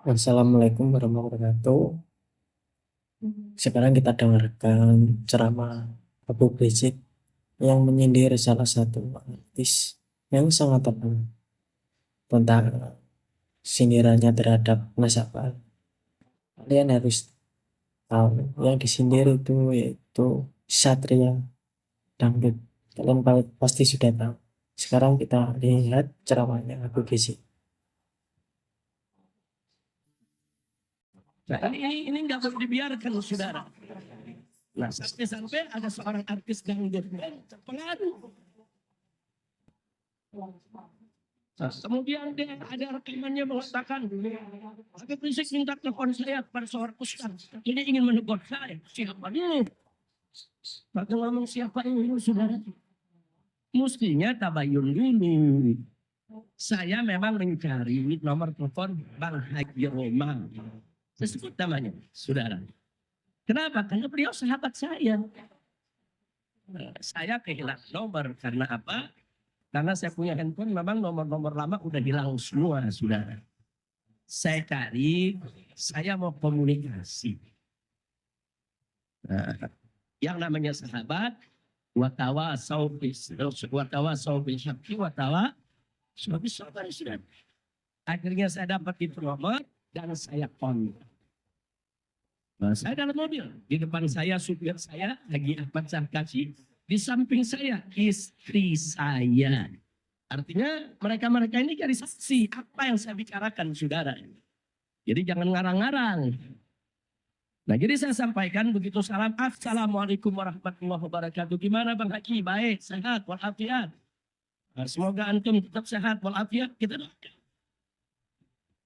Assalamualaikum warahmatullahi wabarakatuh. Sekarang kita dengarkan ceramah Abu Rizik yang menyindir salah satu artis yang sangat terkenal tentang sindirannya terhadap nasabah. Kalian harus tahu yang disindir itu yaitu Satria Dangdut. Kalian pasti sudah tahu. Sekarang kita lihat ceramahnya Abu Rizik. Nah, ini nggak boleh dibiarkan, saudara. Nah, sampai-sampai ada seorang artis dangdut yang terpengaruh. Nah, kemudian dia ada rekamannya mengatakan, Habib Rizik minta telepon saya kepada seorang ustaz. Ini ingin menegur saya. Siapa ini? Maka ngomong siapa ini, saudara? Mestinya tabayun dulu. Saya memang mencari nomor telepon Bang Haji Roma. Tersebut namanya, saudara. Kenapa? Karena beliau sahabat saya. Saya kehilangan nomor karena apa? Karena saya punya handphone memang nomor-nomor lama udah hilang semua, saudara. Saya cari, saya mau komunikasi. Nah, yang namanya sahabat, watawa saubis, watawa saubis syakti, watawa saubis sabar, saudara. Akhirnya saya dapat itu nomor dan saya kontak. Nah, saya dalam mobil, di depan saya supir saya, Haji Ahmad Sarkasi, di samping saya istri saya. Artinya mereka-mereka ini jadi saksi apa yang saya bicarakan, saudara. Jadi jangan ngarang-ngarang. Nah, jadi saya sampaikan begitu salam, Assalamualaikum warahmatullahi wabarakatuh. Gimana Bang Haji? Baik, sehat, walafiat. Nah, semoga antum tetap sehat, walafiat. Kita doakan.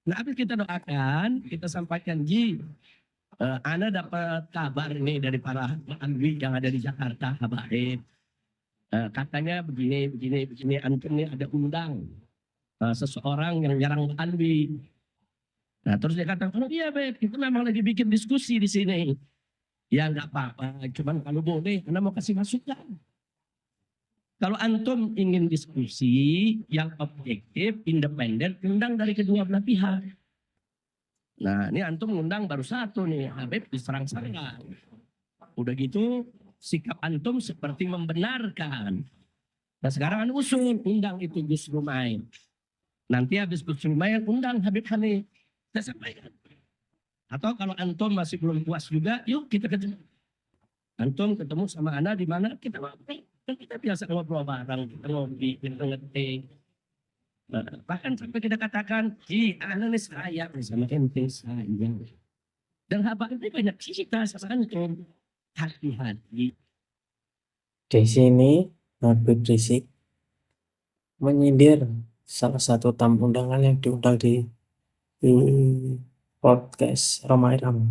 Nah, habis kita doakan, kita sampaikan, Ji, Ana dapat kabar nih dari para alwi yang ada di Jakarta, habaib. Katanya begini, antum nih ada undang seseorang yang nyerang alwi. Nah, terus dia katakan, oh iya Beb, itu memang lagi bikin diskusi di sini. Ya nggak apa-apa, cuman kalau boleh, Anda mau kasih masukan. Kalau antum ingin diskusi yang objektif, independen, undang dari kedua belah pihak. Nah, ini antum ngundang baru satu nih, Habib diserang-serang. Udah gitu, sikap antum seperti membenarkan. Nah, sekarang anda usul, undang itu Gus Rumail. Nanti habis Gus Rumail, undang Habib Hanif. Saya sampaikan. Atau kalau antum masih belum puas juga, yuk kita ketemu. Antum ketemu sama Ana di mana kita ngobrol. Kan kita biasa ngobrol bareng, kita ngopi, kita ngetik. Nah, bahkan sampai kita katakan, Ana nih sayang sama ente sayang. Dan habang ini banyak cerita sama antum. Hati-hati. Di sini Habib Rizik menyindir salah satu tamu undangan yang diundang di podcast Roma Irama.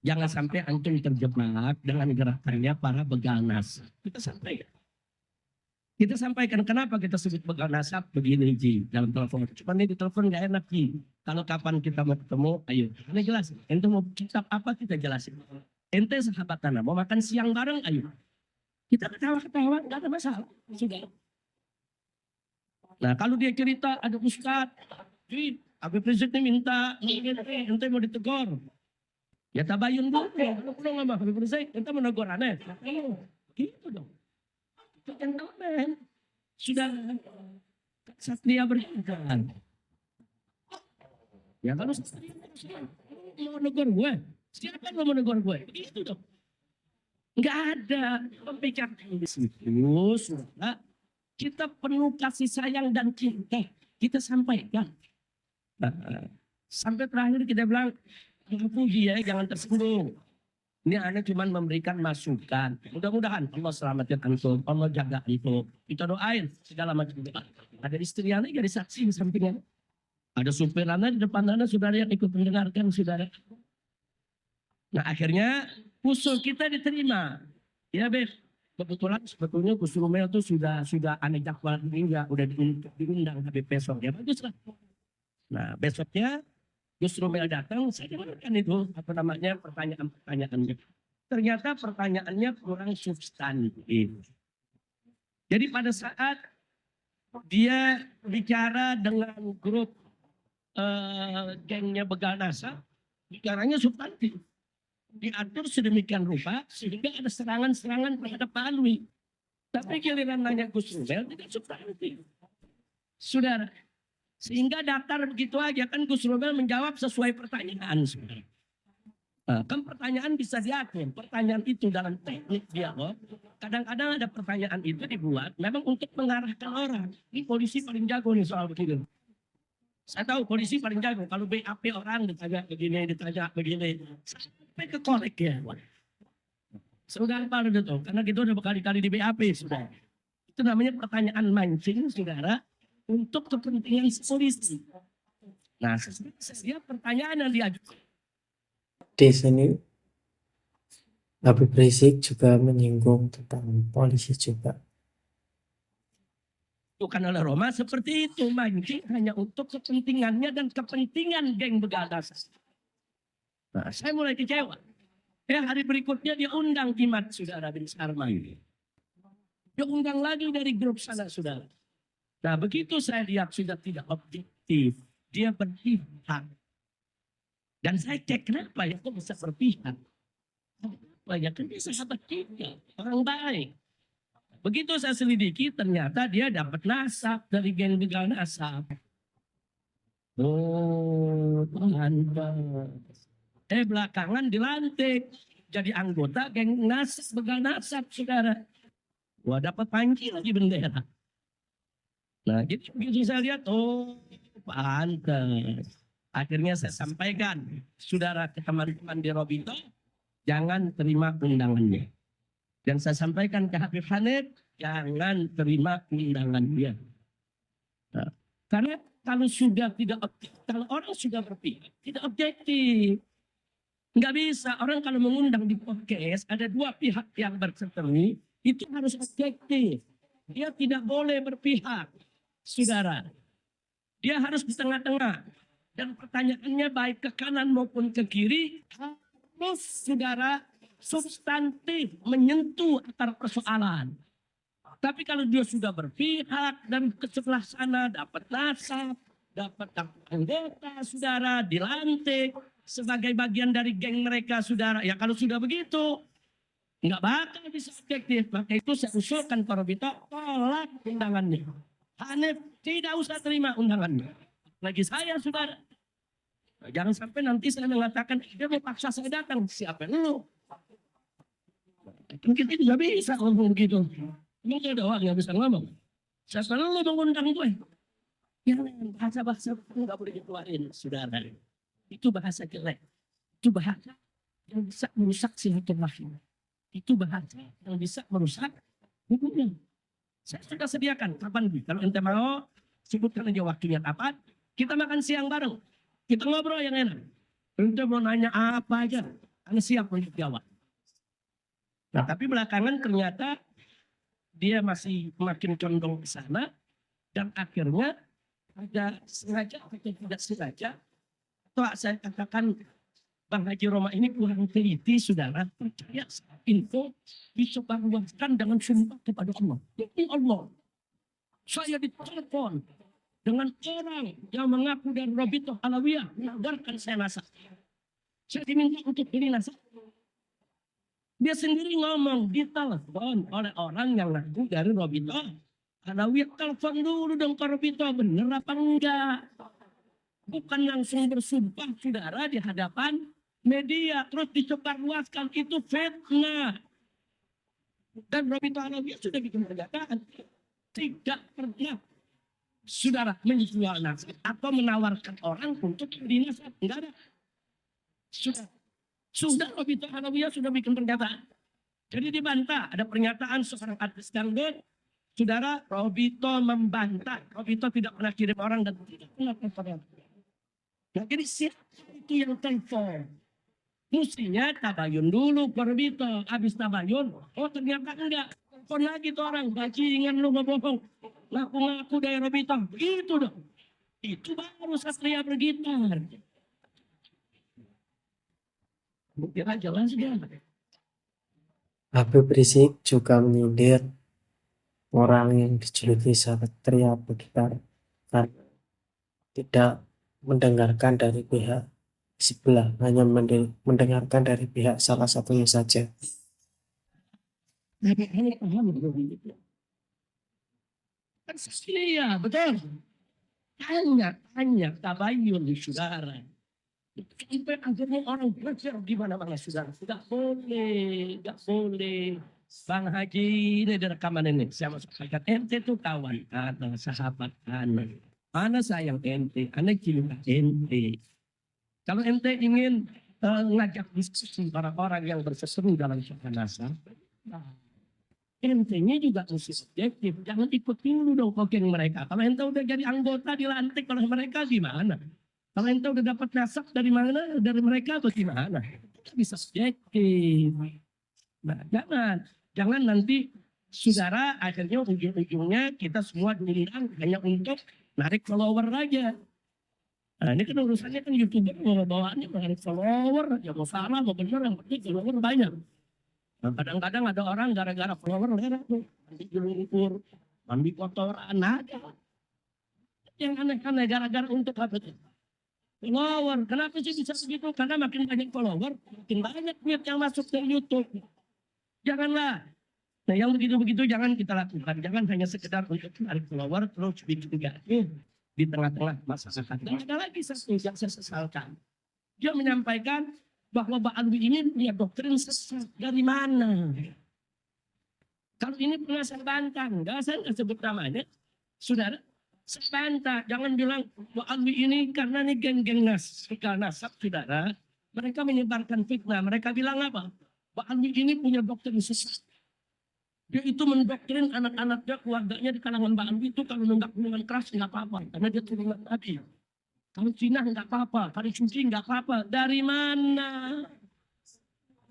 Jangan sampai antum terjebak dengan gerakannya para begal nasab. Kita sampaikan kenapa kita sebut begal nasab begini Ji dalam telepon. Cuma ini di telepon nggak enak Ji. Kalau kapan kita mau ketemu, ayo. Ini jelas. Ente mau kitab apa kita jelasin. Ente sahabat tanah mau makan siang bareng, ayo. Kita ketawa-ketawa nggak ada masalah. Sudah. Nah kalau dia cerita ada ustad, Ji, Habib Rizik ini minta, ente mau ditegur. Ya tabayun dulu. Kalau nggak Habib Rizik, ente mau negur aneh. Gitu dong. Gentleman. Sudah Satria berjalan. Ya kalau Satria mau negur gue, siapa yang mau negur gue? Begitu dong. Enggak ada pembicaraan di situ. Sudah. Kita penuh kasih sayang dan cinta. Kita sampaikan. Nah, sampai terakhir kita bilang, puji ya, jangan tersinggung. Ini Anda cuma memberikan masukan. Mudah-mudahan Allah selamatkan antum, Allah jaga antum. Kita doain segala macam doa. Ada istri Anda jadi saksi di sampingnya. Ada supir Anda di depan Anda, saudara yang ikut mendengarkan, saudara. Nah akhirnya usul kita diterima. Ya Beb, kebetulan sebetulnya Gus Rumel itu sudah aneh jadwal ini udah diundang Habib besok. Ya bagus lah. Nah besoknya Gus Rumel datang, saya dengarkan itu apa namanya pertanyaan-pertanyaannya. Ternyata pertanyaannya kurang substantif. Jadi pada saat dia bicara dengan grup gengnya Begal Nasa, bicaranya substantif. Diatur sedemikian rupa sehingga ada serangan-serangan terhadap Pak Alwi. Tapi giliran nanya Gus Rumel tidak substantif. Saudara, sehingga datar begitu aja kan Gus Rumel menjawab sesuai pertanyaan. Saudara. Nah, kan pertanyaan bisa diatur. Pertanyaan itu dalam teknik dialog, kadang-kadang ada pertanyaan itu dibuat memang untuk mengarahkan orang. Ini polisi paling jago nih soal begini. Saya tahu polisi paling jago. Kalau BAP orang ditanya begini. Sampai ke korek ya. Saudara baru itu. Karena kita udah berkali-kali di BAP. Saudara. Itu namanya pertanyaan mancing, saudara. Untuk kepentingan polisi. Nah, saya lihat pertanyaan yang diajukan. Di sini Habib Rizik juga menyinggung tentang polisi juga. Bukan oleh Roma seperti itu. Mancing hanya untuk kepentingannya dan kepentingan geng Begal Nasa. Nah, saya mulai kecewa. Hari berikutnya dia undang Imat, saudara, bin Sarman. Dia undang lagi dari grup sana, saudara. Nah, begitu saya lihat sudah tidak objektif. Dia berpihak. Dan saya cek kenapa ya kok bisa berpihak. Kenapa ya kan dia sahabat kita. Orang baik. Begitu saya selidiki ternyata dia dapat nasab dari geng Begal Nasa. Oh, belakangan dilantik jadi anggota geng Begal Nasab, saudara. Wah, dapat panci lagi bendera. Nah, jadi begitu saya lihat, oh, pantas. Akhirnya saya sampaikan, saudara, ke teman-teman di Robito, jangan terima undangannya. Dan saya sampaikan ke Habib Hanif, jangan terima undangannya. Nah, karena kalau sudah tidak objektif, kalau orang sudah berpihak, tidak objektif. Nggak bisa, orang kalau mengundang di podcast, ada dua pihak yang berseteru, itu harus objektif. Dia tidak boleh berpihak, saudara. Dia harus di tengah-tengah. Dan pertanyaannya baik ke kanan maupun ke kiri, harus, saudara, substantif, menyentuh akar persoalan. Tapi kalau dia sudah berpihak dan ke sebelah sana dapat nasab, dapat anggota, saudara, dilantik sebagai bagian dari geng mereka, saudara. Ya kalau sudah begitu, nggak bakal bisa objektif. Maka itu saya usulkan para Robito, tolak undangannya. Hanif tidak usah terima undangannya. Lagi saya, saudara. Jangan sampai nanti saya mengatakan, dia mau paksa saya datang. Siapa lu? Mungkin itu nggak bisa ngomong begitu. Mungkin ada orang yang bisa ngomong. Siapa lu mengundang gue? Ya, bahasa-bahasa itu nggak boleh dikeluarin, saudara. Itu bahasa jelek. Itu bahasa yang bisa merusak silaturahim. Itu bahasa yang bisa merusak hubungan. Saya sudah sediakan kapan, kalau ente mau sebutkan aja waktunya kapan. Kita makan siang bareng. Kita ngobrol yang enak. Ente mau nanya apa aja, karena siap untuk jawab. Nah, tapi belakangan ternyata dia masih makin condong ke sana dan akhirnya ada sengaja atau tidak sengaja, atau saya katakan Bang Haji Roma ini kurang teliti, saudara. Percaya info disebarluaskan dengan sumpah kepada Allah. Demi Allah, saya ditelepon dengan orang yang mengaku dari Robito Alawiyah menawarkan saya nasab. Saya diminta untuk beli nasab. Dia sendiri ngomong, ditelepon oleh orang yang ngaku dari Robito Alawiyah. Telepon dulu dong ke Robito, bener apa enggak? Bukan langsung bersumpah, saudara, di hadapan media terus disebarluaskan, itu fitnah. Dan Robito Alawiyah sudah bikin pernyataan tidak pernah, saudara, menjual nasab atau menawarkan orang untuk beli nasab. Enggak ada. Sudah Robito Alawiyah sudah bikin pernyataan. Jadi dibantah. Ada pernyataan seorang artis dangdut, saudara, Robito membantah. Robito tidak pernah kirim orang dan tidak pernah telepon. Nah, jadi siapa itu yang telepon? Mestinya tabayun dulu ke Robito. Habis tabayun, oh ternyata enggak. Telepon lagi tuh orang, bajingan lu ngebohong. Ngaku-ngaku dari Robito. Begitu dong. Itu baru Satria bergitar. Kira jelas dia. Habib Rizik juga menyindir orang yang dijuluki Satria Abu Gitar karena tidak mendengarkan dari pihak sebelah, hanya mendengarkan dari pihak salah satunya saja. Tapi ini paham begitu. Kan iya, betul. Tanya tabayun saudara. Sampai akhirnya orang belajar di mana-mana saudara. Tidak boleh, tidak boleh. Bang Haji, ini ada rekaman ini. Saya masuk sahabat ente tuh kawan, sahabat anak. Mana sayang ente, anak cinta ente. Kalau ente ingin ngajak diskusi orang-orang yang berseteru dalam suasana ente-nya juga mesti objektif. Jangan ikut dulu dong geng mereka. Kalau ente udah jadi anggota dilantik oleh mereka gimana? Kalau ente udah dapat nasab dari mana? Dari mereka bagaimana? Kita bisa objektif. Nah, jangan nanti saudara akhirnya ujung-ujungnya kita semua diundang hanya untuk narik follower aja. Nah, ini kan urusannya kan YouTuber bawaannya menarik follower, ya mau salah mau benar yang penting follower banyak. Nah, kadang-kadang ada orang gara-gara follower lewat tuh, mandi di lumpur, mandi kotoran, ada. Yang aneh-aneh gara-gara untuk apa tuh? Follower, kenapa sih bisa begitu? Karena makin banyak follower, makin banyak duit yang masuk ke YouTube. Janganlah. Nah yang begitu-begitu jangan kita lakukan. Jangan hanya sekedar untuk menarik follower, terus bikin gaduh di tengah-tengah masyarakat. Dan ada lagi satu yang saya sesalkan. Dia menyampaikan bahwa Mbak Alwi ini punya doktrin sesat. Dari mana? Kalau ini pernah saya bantah, enggak, saya nggak sebut namanya. Saudara, saya bantah. Jangan bilang Mbak Alwi ini karena ini geng-geng nasab, saudara. Mereka menyebarkan fitnah. Mereka bilang apa? Mbak Alwi ini punya doktrin sesat. Dia itu mendoktrin anak-anaknya, keluarganya di kalangan Mbak Alwi itu kalau nunggak minuman keras nggak apa-apa. Karena dia turunan Nabi. Kalau Cina nggak apa-apa, kalau suci nggak apa-apa. Dari mana?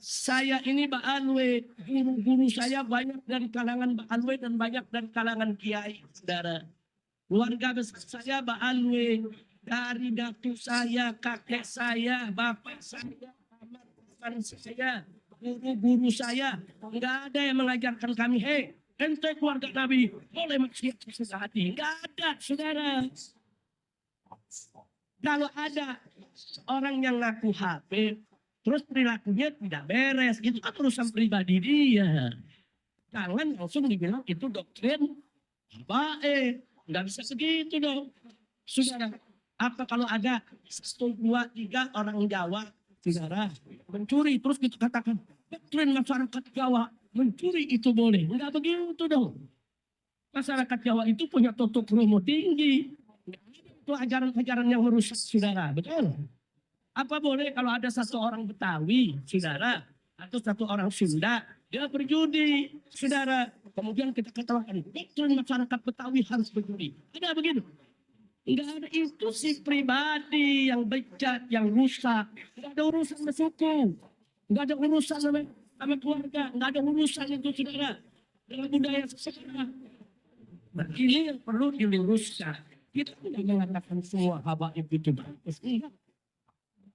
Saya ini Mbak Alwi, guru-guru saya banyak dari kalangan Mbak Alwi dan banyak dari kalangan kiai, saudara. Keluarga besar saya Mbak Alwi, dari datu saya, kakek saya, bapak saya, paman saya, guru-guru saya, nggak ada yang mengajarkan kami, hei, ente keluarga Nabi, boleh maksiat sesuka hati. Nggak ada, saudara. Kalau ada orang yang ngaku HP, terus perilakunya tidak beres, itu kan urusan pribadi dia. Jangan langsung dibilang itu doktrin baik. Nggak bisa begitu dong. Saudara, apa kalau ada 1, 2, 3 orang Jawa, saudara, mencuri, terus kita katakan, doktrin masyarakat Jawa, mencuri itu boleh. Enggak begitu dong. Masyarakat Jawa itu punya tutuk kromo tinggi. Itu ajaran-ajaran yang merusak saudara, betul? Apa boleh kalau ada satu orang Betawi, saudara, atau satu orang Sunda, dia berjudi, saudara. Kemudian kita katakan, doktrin masyarakat Betawi harus berjudi. Ada begitu? Enggak ada, itu si pribadi yang bejat, yang rusak. Enggak ada urusan sama suku. Enggak ada urusan sama keluarga. Enggak ada urusan itu saudara. Dengan budaya seseorang. Nah, ini yang perlu diluruskan. Kita tidak mengatakan semua habaib itu bagus. Enggak.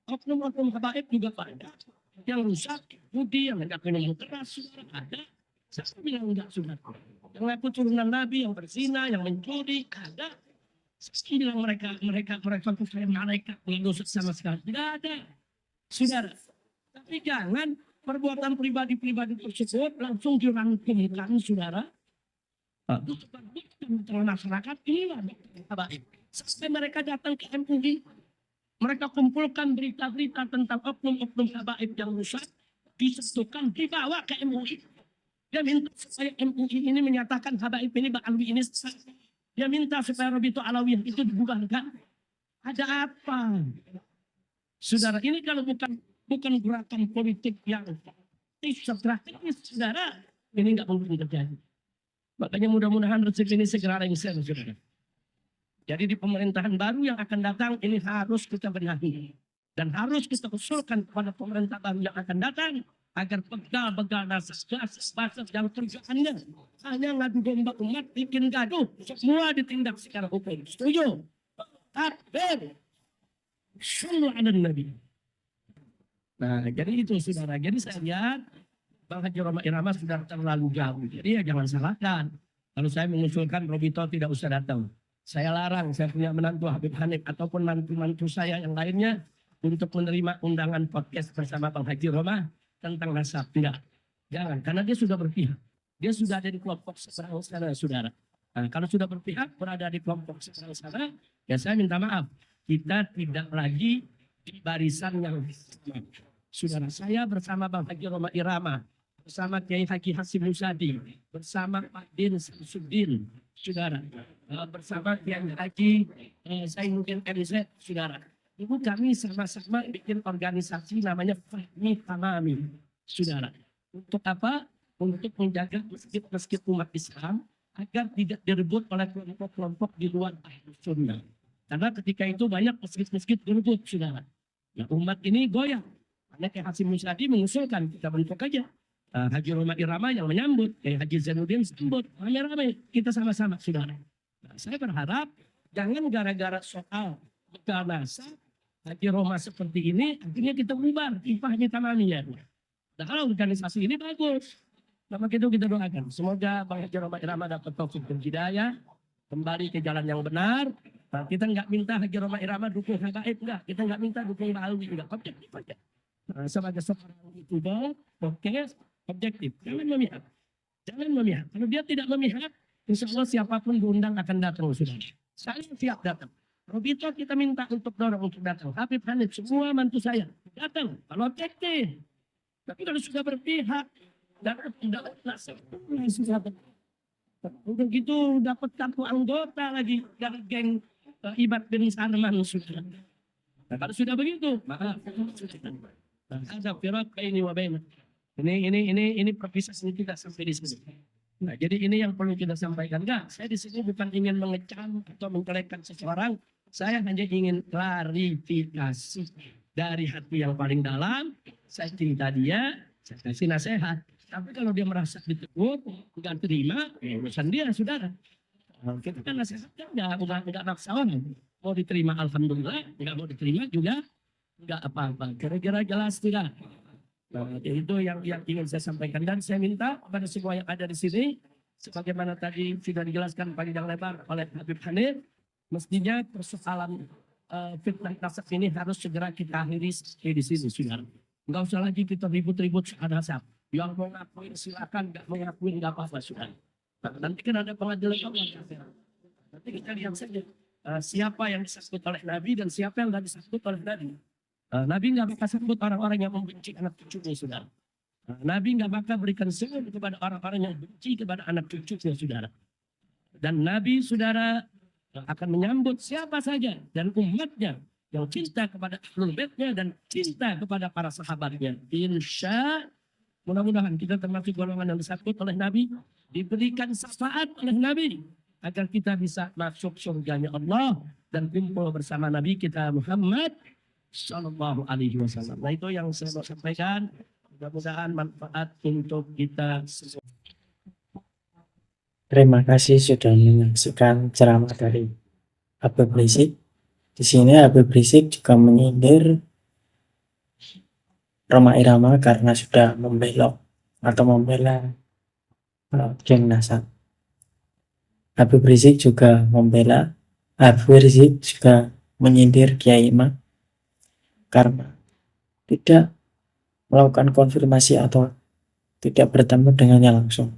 Oknum-oknum habaib juga banyak. Yang rusak, budi, yang tidak minum keras, saudara ada. Saya bilang enggak, saudara. Yang ngaku turunan Nabi, yang berzina, yang mencuri, ada. Saya bilang mereka itu saya malaikat, yang dosa sama sekali. Tidak ada, saudara. Tapi jangan perbuatan pribadi-pribadi tersebut langsung dirangkumkan, saudara. Itu sebabkan tengah masyarakat inilah habaib. Sampai mereka datang ke MUI, mereka kumpulkan berita-berita tentang oknum-oknum habaib yang rusak, disatukan, dibawa ke MUI. Dia minta supaya MUI ini menyatakan habaib ini, Mbak Alwi ini sesat. Dia minta supaya Robito Alawiyah itu dibubarkan. Ada apa? Saudara, ini kalau bukan gerakan politik yang strategis, saudara, ini nggak mungkin terjadi. Makanya mudah-mudahan rezeki ini segera lengser, saudara. Jadi di pemerintahan baru yang akan datang ini harus kita benahi. Dan harus kita usulkan kepada pemerintah baru yang akan datang. Agar begal-begal nasas yang kerjaannya hanya ngadu domba umat, bikin gaduh. Semua ditindak secara hukum. Setuju? Takbir. Sallu ala Nabi. Nah jadi itu saudara. Jadi saya lihat Bang Haji Roma Irama sudah terlalu jauh. Jadi ya jangan salahkan Kalau saya mengusulkan Robito tidak usah datang. Saya larang, saya punya menantu Habib Hanif ataupun mantu-mantu saya yang lainnya untuk menerima undangan podcast bersama Bang Haji Roma tentang nasab. Tidak. Jangan, karena dia sudah berpihak. Dia sudah ada di kelompok seberang sana, saudara. Nah, kalau sudah berpihak, berada di kelompok seberang sana, ya saya minta maaf. Kita tidak lagi di barisan yang sama. Saudara, saya bersama Bang Haji Roma Irama, bersama Kiai Haji Hasim Musadi, bersama Pak Din Samsudin, saudara, bersama Kiai Haji Zainuddin MZ, saudara. Ibu kami sama-sama bikin organisasi namanya Fahmi Tamami, saudara. Untuk apa? Untuk menjaga masjid-masjid umat Islam agar tidak direbut oleh kelompok-kelompok di luar Ahlus Sunnah. Karena ketika itu banyak masjid-masjid direbut, saudara. Nah, umat ini goyah. Karena Kiai Hasim Musadi mengusulkan kita bentuk aja Haji Roma Irama yang menyambut, Haji Zainuddin sambut, rame-rame kita sama-sama, saudara. Nah, saya berharap jangan gara-gara soal bekal nasab Haji Roma seperti ini, akhirnya kita bubar, Fahmi Tamami ya. Nah, kalau organisasi ini bagus, maka itu kita doakan. Semoga Bang Haji Roma Irama dapat taufik dan hidayah, kembali ke jalan yang benar. Nah, kita nggak minta Haji Roma Irama dukung Habaib, enggak. Kita nggak minta dukung Ba'alwi, enggak. Objektif aja. Nah, sebagai seorang YouTuber, podcast, objektif. Jangan memihak. Jangan memihak. Kalau dia tidak memihak, insya Allah siapapun diundang akan datang, saudara. Saya siap datang. Robito kita minta untuk dorong untuk datang. Habib Hanif, semua mantu saya datang. Kalau objektif. Tapi kalau sudah berpihak, dapat nasib. Udah gitu dapat kartu anggota lagi dari geng Ibad bin Sarman, saudara. Nah, kalau sudah begitu, maka ada firat ini wabaina. Ini perpisahan kita sampai di sini. Nah, jadi ini yang perlu kita sampaikan. Enggak, saya di sini bukan ingin mengecam atau menjelekkan seseorang. Saya hanya ingin klarifikasi dari hati yang paling dalam. Saya cinta dia, saya kasih nasihat. Tapi kalau dia merasa ditegur, nggak terima, ya urusan dia, saudara. Nah, kita kan nasihatnya nggak maksawan. Mau diterima, alhamdulillah. Nggak mau diterima juga, nggak apa-apa. Kira-kira jelas tidak? Nah, itu yang ingin saya sampaikan. Dan saya minta kepada semua yang ada di sini, sebagaimana tadi sudah dijelaskan panjang lebar oleh Habib Hanif, mestinya persoalan fitnah nasab ini harus segera kita akhiri di sini, saudara. Nggak usah lagi kita ribut-ribut soal nasab. Yang mau ngakuin silakan, nggak mau ngakuin nggak apa-apa, saudara. Nah, nanti kan ada pengadilan Allah. Nanti kita lihat saja siapa yang disebut oleh Nabi dan siapa yang nggak disebut oleh Nabi. Nabi nggak bakal sebut orang-orang yang membenci anak cucunya, saudara. Nabi nggak bakal berikan senyum kepada orang-orang yang benci kepada anak cucunya, saudara. Dan Nabi, saudara, akan menyambut siapa saja dan umatnya yang cinta kepada Ahlul Baitnya dan cinta kepada para sahabatnya. Insya mudah-mudahan kita termasuk golongan yang disebut oleh Nabi, diberikan syafaat oleh Nabi agar kita bisa masuk surganya Allah dan kumpul bersama Nabi kita Muhammad Sallallahu Alaihi Wasallam. Nah, itu yang saya mau sampaikan. Mudah-mudahan manfaat untuk kita semua. Terima kasih sudah menyaksikan ceramah dari Habib Rizik. Di sini Habib Rizik juga menyindir Roma Irama karena sudah membelok atau membela geng nasab. Habib Rizik juga menyindir Kiai Imam karena tidak melakukan konfirmasi atau tidak bertemu dengannya langsung.